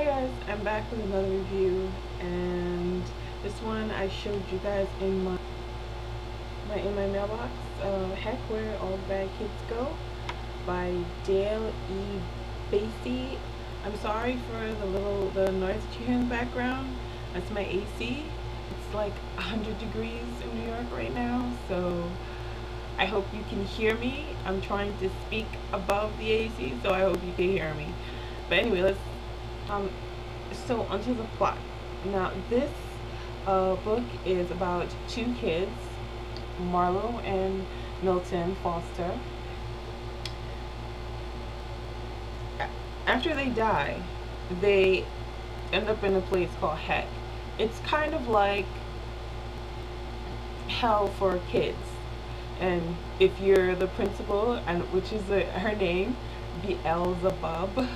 guys, I'm back with another review, and this one I showed you guys in my mailbox. Heck, Where All Bad Kids Go by Dale E. Basie. I'm sorry for the noise that you hear in the background. That's my AC. It's like 100 degrees in New York right now, so I hope you can hear me. I'm trying to speak above the AC, so I hope you can hear me. But anyway, so onto the plot. Now, this book is about two kids, Marlo and Milton Foster. After they die, they end up in a place called Heck. It's kind of like hell for kids. And if you're the principal, and which is her name, Beelzebub,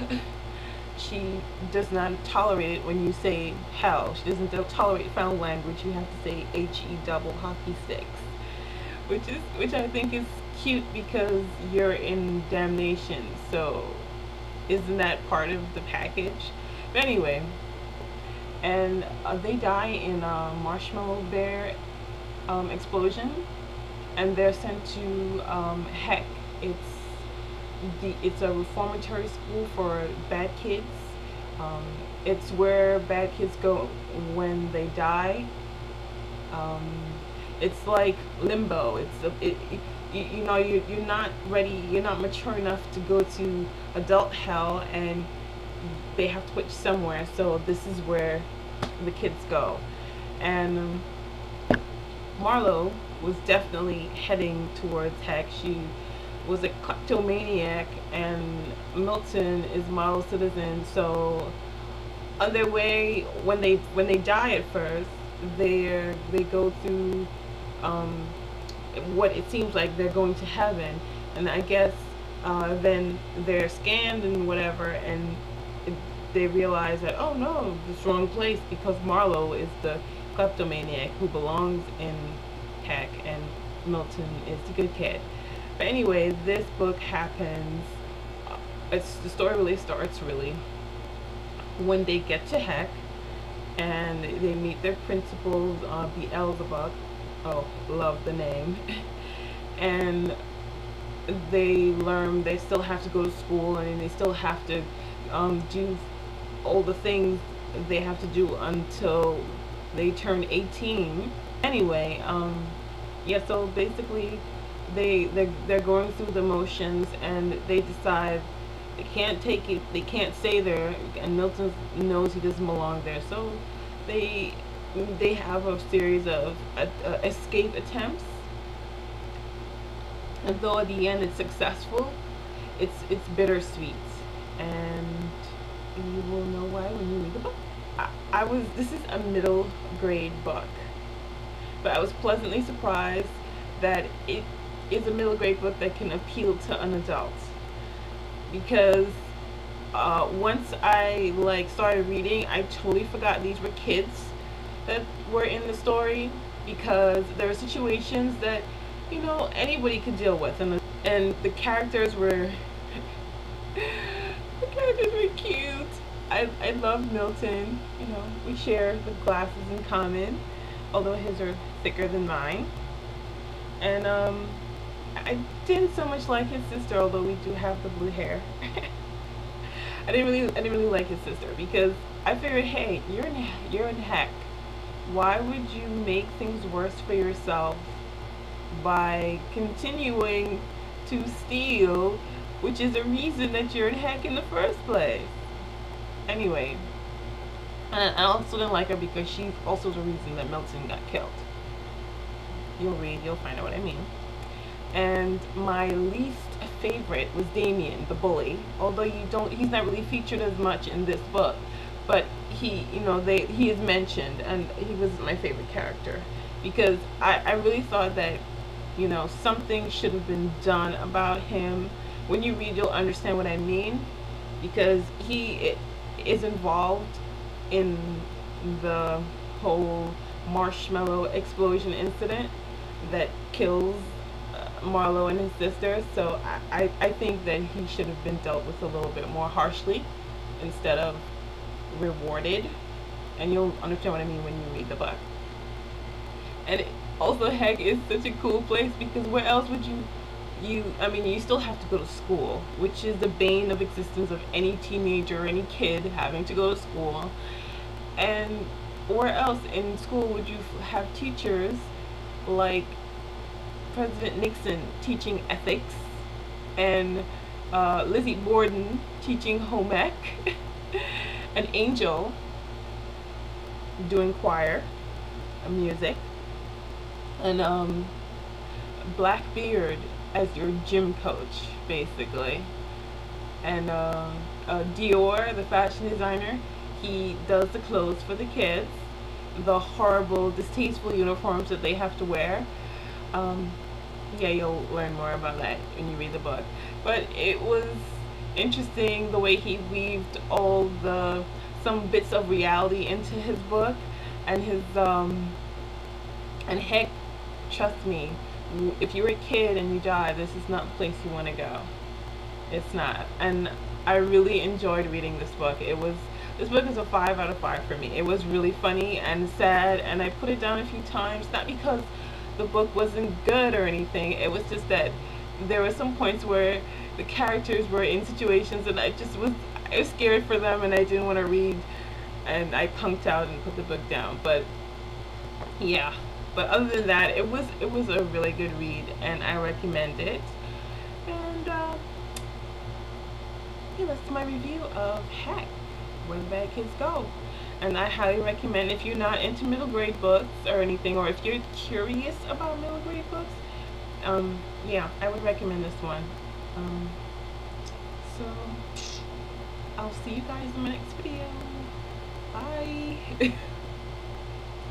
she does not tolerate it when you say hell. She doesn't tolerate foul language. You have to say HE double hockey sticks, which I think is cute because you're in damnation. So isn't that part of the package? But anyway, and they die in a marshmallow bear explosion, and they're sent to Heck. It's a reformatory school for bad kids. It's where bad kids go when they die. It's like limbo. You know, you're not ready. You're not mature enough to go to adult hell, and they have to put you somewhere. So this is where the kids go. And Marlo was definitely heading towards Heck. She was a kleptomaniac, and Milton is model citizen. So on their way, when they die at first, they go through what it seems like they're going to heaven, and I guess then they're scanned and whatever, and they realize that, oh no, this is the wrong place, because Marlo is the kleptomaniac who belongs in Heck, and Milton is the good kid. But anyway, this book happens, the story really starts when they get to Heck, and they meet their principals, Beelzebub. Oh, love the name. And they learn they still have to go to school, and they still have to do all the things they have to do until they turn 18. Anyway, yeah, so basically they're going through the motions, and they decide they can't take it, they can't stay there, and Milton knows he doesn't belong there, so they have a series of escape attempts, and though at the end it's successful, it's bittersweet, and you will know why when you read the book. This is a middle grade book, but I was pleasantly surprised that it is a middle grade book that can appeal to an adult, because once I started reading, I totally forgot these were kids that were in the story, because there are situations that, you know, anybody could deal with, and the characters were cute. I love Milton. You know, we share the glasses in common, although his are thicker than mine. And I didn't so much like his sister, although we do have the blue hair. I didn't really like his sister, because I figured, hey, you're in Heck. Why would you make things worse for yourself by continuing to steal, which is the reason that you're in Heck in the first place? Anyway, and I also didn't like her because she's also the reason that Milton got killed. You'll read, you'll find out what I mean. And my least favorite was Damien, the bully. Although he's not really featured as much in this book, but he is mentioned, and he was my favorite character, because I really thought that, you know, something should have been done about him. When you read, you'll understand what I mean, because he is involved in the whole marshmallow explosion incident that kills Marlo and his sister. So I think that he should have been dealt with a little bit more harshly, instead of rewarded, and you'll understand what I mean when you read the book. And also, heck, is such a cool place because where else would I mean, you still have to go to school, which is the bane of existence of any teenager or any kid having to go to school. And where else in school would you have teachers like President Nixon teaching ethics, and Lizzie Borden teaching home ec, an angel doing choir, music, and Blackbeard as your gym coach, basically. And Dior, the fashion designer, he does the clothes for the kids, the horrible, distasteful uniforms that they have to wear. Yeah, you'll learn more about that when you read the book. But it was interesting the way he weaved some bits of reality into his book, and and heck, trust me, if you're a kid and you die, this is not the place you want to go. It's not. And I really enjoyed reading this book. This book is a 5 out of 5 for me. It was really funny and sad, and I put it down a few times, not because the book wasn't good or anything. It was just that there were some points where the characters were in situations and I was scared for them, and I didn't want to read, and I punked out and put the book down. But yeah, but other than that, it was a really good read, and I recommend it. And yeah, that's my review of Heck, Where the Bad Kids Go. And I highly recommend, if you're not into middle grade books or anything, or if you're curious about middle grade books, yeah, I would recommend this one. So I'll see you guys in my next video. Bye.